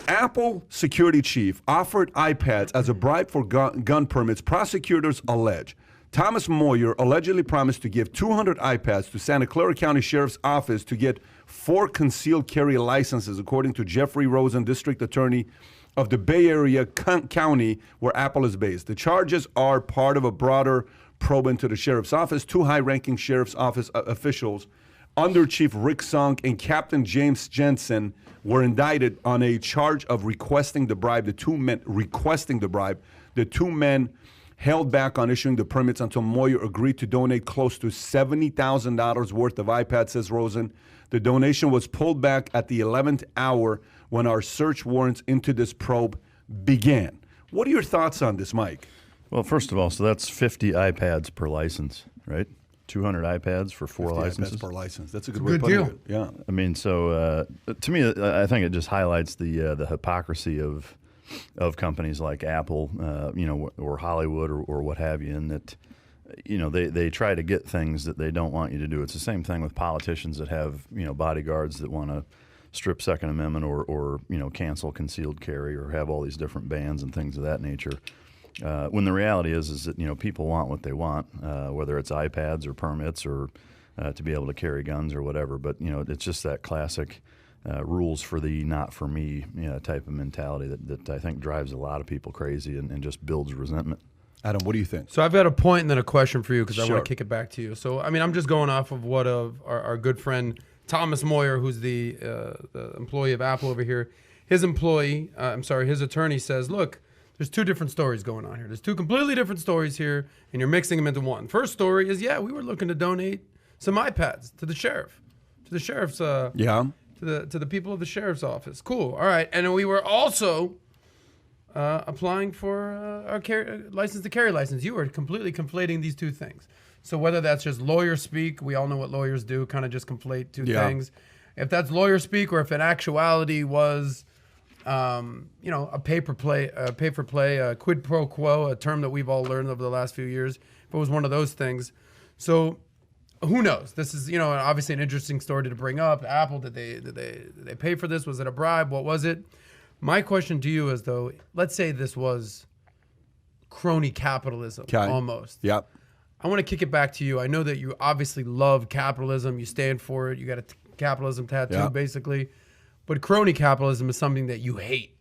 Apple security chief offered iPads as a bribe for gun permits, prosecutors allege. Thomas Moyer allegedly promised to give 200 iPads to Santa Clara County Sheriff's Office to get 4 concealed carry licenses, according to Jeffrey Rosen, district attorney of the Bay Area county where Apple is based. The charges are part of a broader probe into the sheriff's office. 2 high-ranking sheriff's office officials, Under Chief Rick Song and Captain James Jensen, were indicted on a charge of requesting the bribe. The 2 men requesting the bribe. The 2 men held back on issuing the permits until Moyer agreed to donate close to $70,000 worth of iPads, says Rosen. The donation was pulled back at the 11th hour when our search warrants into this probe began. What are your thoughts on this, Mike? Well, first of all, so that's 50 iPads per license, right? 200 iPads for 4 licenses. iPads per license. That's a good way of putting it. Yeah. I mean, so to me, I think it just highlights the hypocrisy of companies like Apple, or Hollywood or what have you, in that, they try to get things that they don't want you to do. It's the same thing with politicians that have, bodyguards that want to strip Second Amendment or cancel concealed carry or have all these different bans and things of that nature. When the reality is that, people want what they want, whether it's iPads or permits or to be able to carry guns or whatever. But, it's just that classic rules for thee, not for me type of mentality that I think drives a lot of people crazy and just builds resentment. Adam, what do you think? So I've got a point and then a question for you because I want to kick it back to you. So, I mean, I'm just going off of what our good friend Thomas Moyer, who's the employee of Apple over here, his attorney says, look, there's 2 different stories going on here. There's 2 completely different stories here, and you're mixing them into one. First story is, we were looking to donate some iPads to the sheriff, to the sheriff's, to the people of the sheriff's office. Cool. All right. And we were also applying for our license to carry license. You were completely conflating these 2 things. So whether that's just lawyer speak, we all know what lawyers do, kind of just conflate 2 things. If that's lawyer speak, or if in actuality was, a pay for play, a quid pro quo, a term that we've all learned over the last few years, if it was one of those things. So who knows? This is, obviously an interesting story to bring up. Apple, did they pay for this? Was it a bribe? What was it? My question to you is, though, let's say this was crony capitalism, almost. Yep. I want to kick it back to you. I know that you obviously love capitalism. You stand for it. You got a capitalism tattoo, basically. But crony capitalism is something that you hate.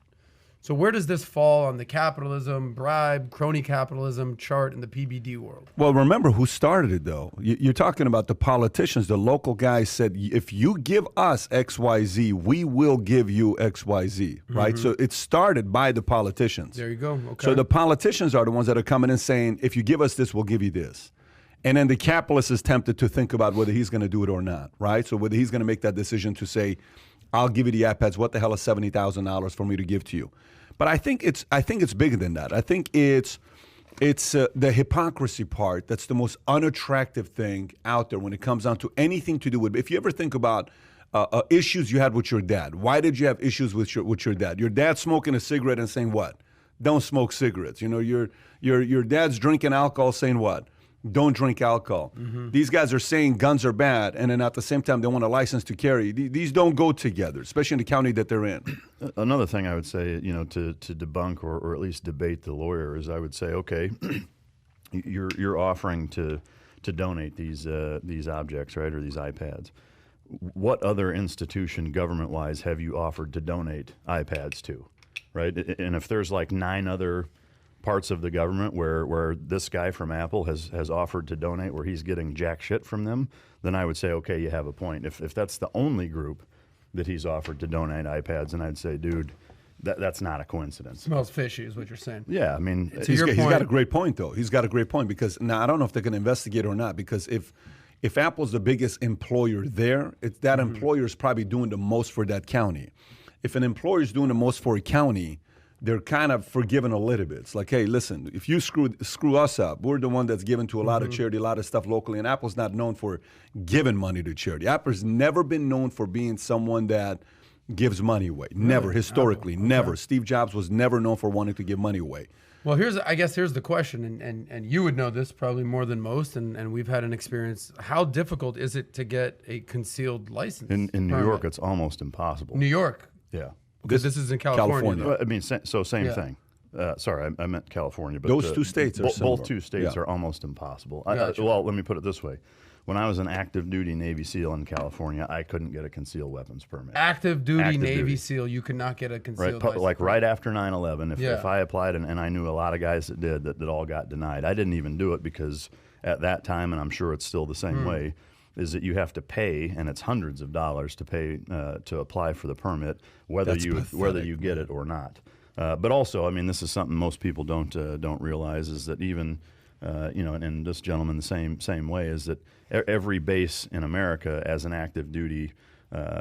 So where does this fall on the capitalism, bribe, crony capitalism chart in the PBD world? Well, remember who started it, though. You're talking about the politicians. The local guys said, if you give us XYZ, we will give you XYZ, right? Mm-hmm. So it started by the politicians. There you go. Okay. So the politicians are the ones that are coming in saying, if you give us this, we'll give you this. And then the capitalist is tempted to think about whether he's going to do it or not, right? So whether he's going to make that decision to say, I'll give you the iPads. What the hell is $70,000 for me to give to you? But I think it's bigger than that. I think it's the hypocrisy part that's the most unattractive thing out there when it comes down to anything to do with. If you ever think about issues you had with your dad, why did you have issues with your dad? Your dad smoking a cigarette and saying what? Don't smoke cigarettes. Your dad's drinking alcohol, saying what? Don't drink alcohol. Mm-hmm. These guys are saying guns are bad, and then at the same time they want a license to carry. These don't go together, especially in the county that they're in. Another thing I would say, to debunk or at least debate the lawyer is I would say, okay, you're offering to donate these objects, right, or these iPads. What other institution, government-wise, have you offered to donate iPads to, right? And if there's like 9 other parts of the government where this guy from Apple has offered to donate, where he's getting jack shit from them, then I would say, okay, you have a point. If that's the only group that he's offered to donate iPads, then I'd say, dude, that's not a coincidence. Smells fishy is what you're saying. Yeah, I mean, he's got a great point, though. He's got a great point, because now I don't know if they're going to investigate or not, because if Apple's the biggest employer there, that employer is probably doing the most for that county. If an employer is doing the most for a county, they're kind of forgiven a little bit. It's like, hey, listen, if you screw us up, we're the one that's given to a lot of charity, a lot of stuff locally, and Apple's not known for giving money to charity. Apple's never been known for being someone that gives money away. Really? Never, historically, never. Okay. Steve Jobs was never known for wanting to give money away. Well, I guess here's the question, and you would know this probably more than most, and we've had an experience. How difficult is it to get a concealed license? In New York, it's almost impossible. New York? Yeah. Because this is in California. Well, I mean, same Yeah. thing. Sorry, I meant California. But Those two states are similar. both two states are almost impossible. Gotcha. Well, let me put it this way. When I was an active duty Navy SEAL in California, I couldn't get a concealed weapons permit. Active duty Active Navy duty. SEAL, you could not get a concealed Right, license. like right after 9/11, if Yeah. I applied, and I knew a lot of guys that did, that all got denied. I didn't even do it because at that time, and I'm sure it's still the same way, is that you have to pay, and it's hundreds of dollars to pay to apply for the permit, whether you get it or not. But also, I mean, this is something most people don't realize, is that even and this gentleman the same way, is that every base in America, as an active duty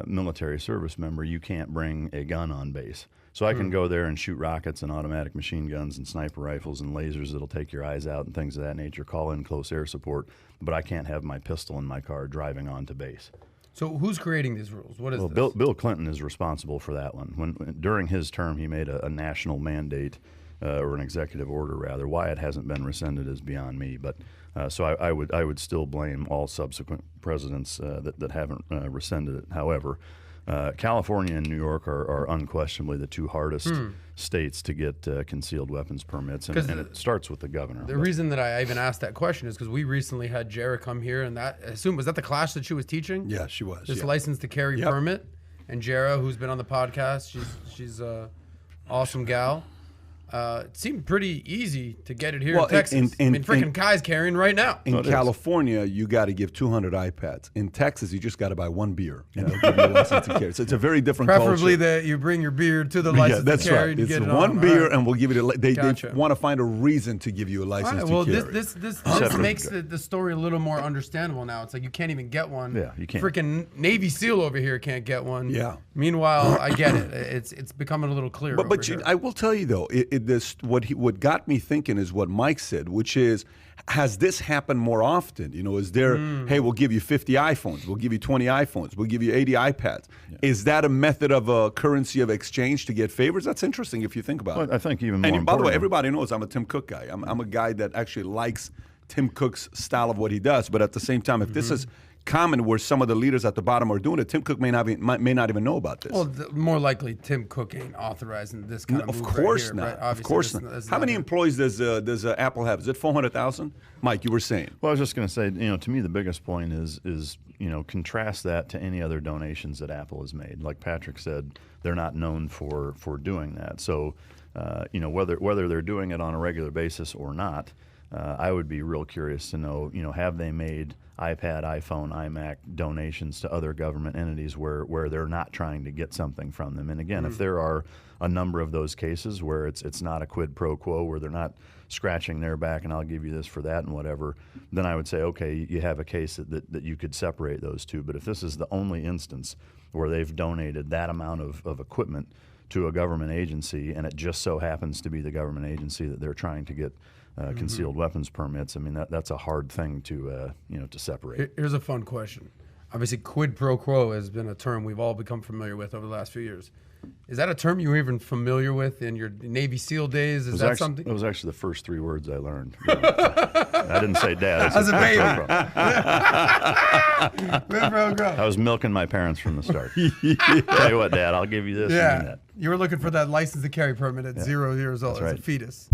military service member, you can't bring a gun on base. So I can go there and shoot rockets and automatic machine guns and sniper rifles and lasers that'll take your eyes out and things of that nature, call in close air support, but I can't have my pistol in my car driving onto base. So who's creating these rules? What is this? Bill Clinton is responsible for that one. When during his term, he made a national mandate, or an executive order rather. Why it hasn't been rescinded is beyond me. But so I would still blame all subsequent presidents that haven't rescinded it. However, California and New York are unquestionably the two hardest states to get concealed weapons permits, and it starts with the governor. The reason that I even asked that question is because we recently had Jara come here, and I assume, was that the class that she was teaching? Yeah, she was. This license to carry permit. And Jara, who's been on the podcast, she's a awesome gal. It seemed pretty easy to get it here in Texas. I mean, freaking Kai's carrying right now. In California, you got to give 200 iPads. In Texas, you just got to buy one beer, and they'll give you a license to carry. So it's a very different Preferably culture. that you bring your beer to the license that's to carry. right. To It's get it one on. beer, Right. and we'll give you they Gotcha. want to find a reason to give you a license All right, to well, carry. this makes the story a little more understandable now. It's like you can't even get one. Yeah, you can't. Freaking Navy SEAL over here can't get one. Yeah. Meanwhile, I get it. It's becoming a little clearer. But I will tell you though, what got me thinking is what Mike said, which is, has this happened more often? Is there, hey, we'll give you 50 iPhones, we'll give you 20 iPhones, we'll give you 80 iPads. Yeah. Is that a method of a currency of exchange to get favors? That's interesting if you think about it. I think even more. And by the way, everybody knows I'm a Tim Cook guy. I'm a guy that actually likes Tim Cook's style of what he does. But at the same time, if this is common where some of the leaders at the bottom are doing it, Tim Cook may not even know about this. Well, more likely Tim Cook ain't authorizing this kind of move. Of course right here, not. right? Of course not. How many employees does Apple have? Is it 400,000? Mike, you were saying. Well, I was just going to say, to me, the biggest point is contrast that to any other donations that Apple has made. Like Patrick said, they're not known for doing that. So, whether they're doing it on a regular basis or not, I would be real curious to know, have they made iPad, iPhone, iMac donations to other government entities where they're not trying to get something from them? And again, if there are a number of those cases where it's not a quid pro quo, where they're not scratching their back and I'll give you this for that and whatever, then I would say, okay, you have a case that you could separate those two. But if this is the only instance where they've donated that amount of equipment to a government agency, and it just so happens to be the government agency that they're trying to get concealed weapons permits, I mean, that's a hard thing to separate. Here's a fun question. Obviously, quid pro quo has been a term we've all become familiar with over the last few years. Is that a term you were even familiar with in your Navy SEAL days? Is that something? It was actually the first 3 words I learned. I didn't say dad. As a baby. I was milking my parents from the start. Tell you what, Dad, I'll give you this and that. You were looking for that license to carry permit at 0 years old as a fetus.